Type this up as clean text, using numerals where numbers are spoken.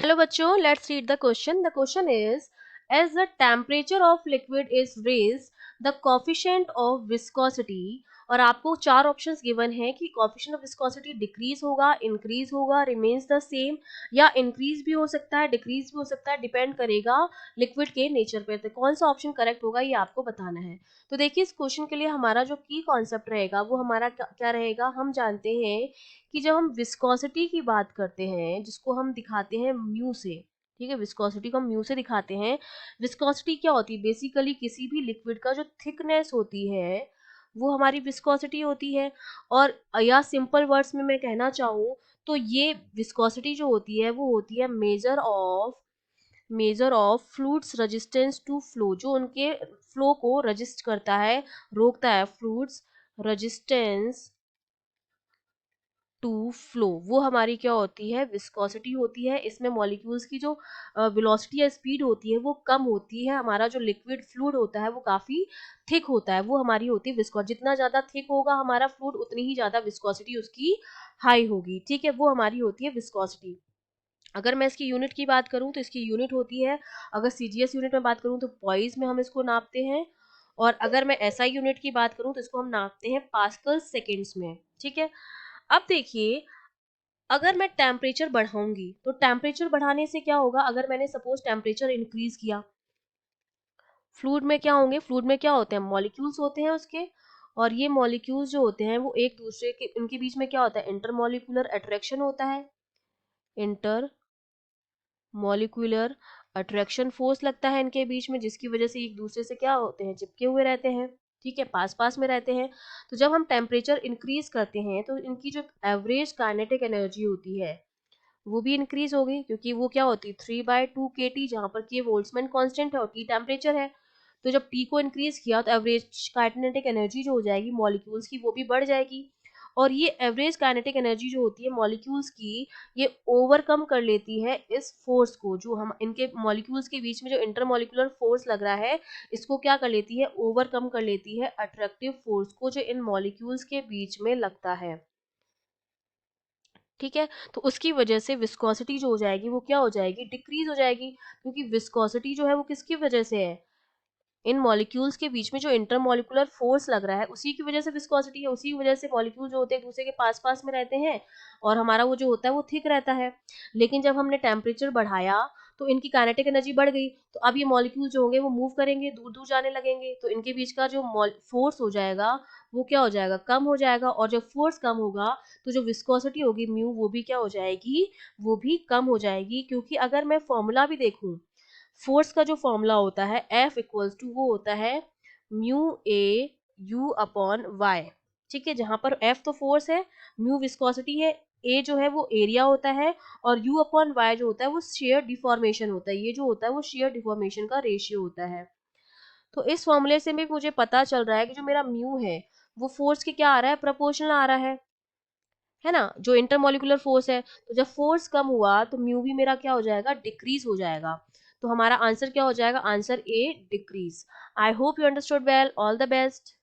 Hello बच्चों, let's read the question. The question is, as the temperature of liquid is raised, the coefficient of viscosity, और आपको चार options given है कि coefficient of viscosity decrease होगा, increase होगा, remains the same, या increase भी हो सकता है, डिक्रीज भी हो सकता है, डिपेंड करेगा लिक्विड के नेचर पे। तो कौन सा ऑप्शन करेक्ट होगा ये आपको बताना है। तो देखिए इस क्वेश्चन के लिए हमारा जो की कॉन्सेप्ट रहेगा वो हमारा क्या रहेगा। हम जानते हैं कि जब हम विस्कोसिटी की बात करते हैं, जिसको हम दिखाते हैं म्यू से, ठीक है, विस्कोसिटी को हम म्यू से दिखाते हैं। विस्कोसिटी क्या होती है? बेसिकली किसी भी लिक्विड का जो थिकनेस होती है वो हमारी विस्कोसिटी होती है। और या सिंपल वर्ड्स में मैं कहना चाहूँ तो ये विस्कोसिटी जो होती है वो होती है major of fluids resistance to flow, जो उनके फ्लो को रजिस्ट करता है, रोकता है। फ्लूइड्स रेजिस्टेंस टू फ्लो वो हमारी क्या होती है? विस्कोसिटी होती है। इसमें मॉलिक्यूल्स की जो वेलोसिटी या स्पीड होती है वो कम होती है। हमारा जो लिक्विड फ्लूइड होता है वो काफी थिक होता है, वो हमारी होती है विस्कोसिटी। जितना ज्यादा थिक होगा हमारा फ्लूइड उतनी ही ज्यादा विस्कोसिटी उसकी हाई होगी, ठीक है, वो हमारी होती है विस्कोसिटी। अगर मैं इसकी यूनिट की बात करूं तो इसकी यूनिट होती है, अगर सीजीएस यूनिट में बात करूं तो पॉइज में हम इसको नापते हैं, और अगर मैं एसआई यूनिट की बात करूं तो इसको हम नापते हैं पास्कल सेकेंड्स में, ठीक है। अब देखिए, अगर मैं टेम्परेचर बढ़ाऊंगी तो टेम्परेचर बढ़ाने से क्या होगा? अगर मैंने सपोज टेम्परेचर इंक्रीज किया, फ्लूइड में क्या होंगे? फ्लूइड में क्या होते हैं? मॉलिक्यूल्स होते हैं उसके, और ये मॉलिक्यूल्स जो होते हैं वो एक दूसरे के, उनके बीच में क्या होता है? इंटरमॉलिक्यूलर अट्रैक्शन होता है। इंटर मॉलिक्यूलर अट्रैक्शन फोर्स लगता है इनके बीच में, जिसकी वजह से एक दूसरे से क्या होते हैं? चिपके हुए रहते हैं, ठीक है, पास पास में रहते हैं। तो जब हम टेम्परेचर इंक्रीज करते हैं तो इनकी जो एवरेज काइनेटिक एनर्जी होती है वो भी इंक्रीज हो गई, क्योंकि वो क्या होती है? 3/2 kT, जहाँ पर के बोल्ट्जमैन कांस्टेंट है और टी टेम्परेचर है। तो जब टी को इंक्रीज किया तो एवरेज काइनेटिक एनर्जी जो हो जाएगी मॉलिक्यूल्स की वो भी बढ़ जाएगी। और ये एवरेज काइनेटिक एनर्जी जो होती है मॉलिक्यूल्स की, ये ओवरकम कर लेती है इस फोर्स को, जो हम इनके मॉलिक्यूल्स के बीच में जो इंटरमॉलिक्यूलर फोर्स लग रहा है, इसको क्या कर लेती है? ओवरकम कर लेती है अट्रैक्टिव फोर्स को जो इन मॉलिक्यूल्स के बीच में लगता है, ठीक है। तो उसकी वजह से विस्कोसिटी जो हो जाएगी वो क्या हो जाएगी? डिक्रीज हो जाएगी, क्योंकि विस्कोसिटी जो है वो किसकी वजह से है? इन मॉलिक्यूल्स के बीच में जो इंटरमॉलिक्यूलर फोर्स लग रहा है उसी की वजह से विस्कोसिटी है। उसी की वजह से मॉलिक्यूल जो होते हैं एक दूसरे के पास पास में रहते हैं, और हमारा वो जो होता है वो थिक रहता है। लेकिन जब हमने टेम्परेचर बढ़ाया तो इनकी काइनेटिक एनर्जी बढ़ गई, तो अब ये मॉलिक्यूल जो होंगे वो मूव करेंगे, दूर दूर जाने लगेंगे, तो इनके बीच का जो फोर्स हो जाएगा वो क्या हो जाएगा? कम हो जाएगा। और जब फोर्स कम होगा तो जो विस्कोसिटी होगी म्यू, वो भी क्या हो जाएगी? वो भी कम हो जाएगी। क्योंकि अगर मैं फॉर्मूला भी देखूं, फोर्स का जो फॉर्मूला होता है F इक्वल्स टू वो होता है mu A u upon y, ठीक है, जहां पर F तो फोर्स है, म्यू विस्कोसिटी है, ए जो है वो एरिया होता है, और यू अपॉन वाई जो होता है वो शेयर डिफॉर्मेशन होता है। ये जो होता है वो शेयर डिफॉर्मेशन का रेशियो होता है। तो इस फॉर्मूले से भी मुझे पता चल रहा है कि जो मेरा म्यू है वो फोर्स के क्या आ रहा है? प्रोपोर्शनल आ रहा है ना, जो इंटरमोलिकुलर फोर्स है। तो जब फोर्स कम हुआ तो म्यू भी मेरा क्या हो जाएगा? डिक्रीज हो जाएगा। तो हमारा आंसर क्या हो जाएगा? Answer A, decrease. I hope you understood well. All the best.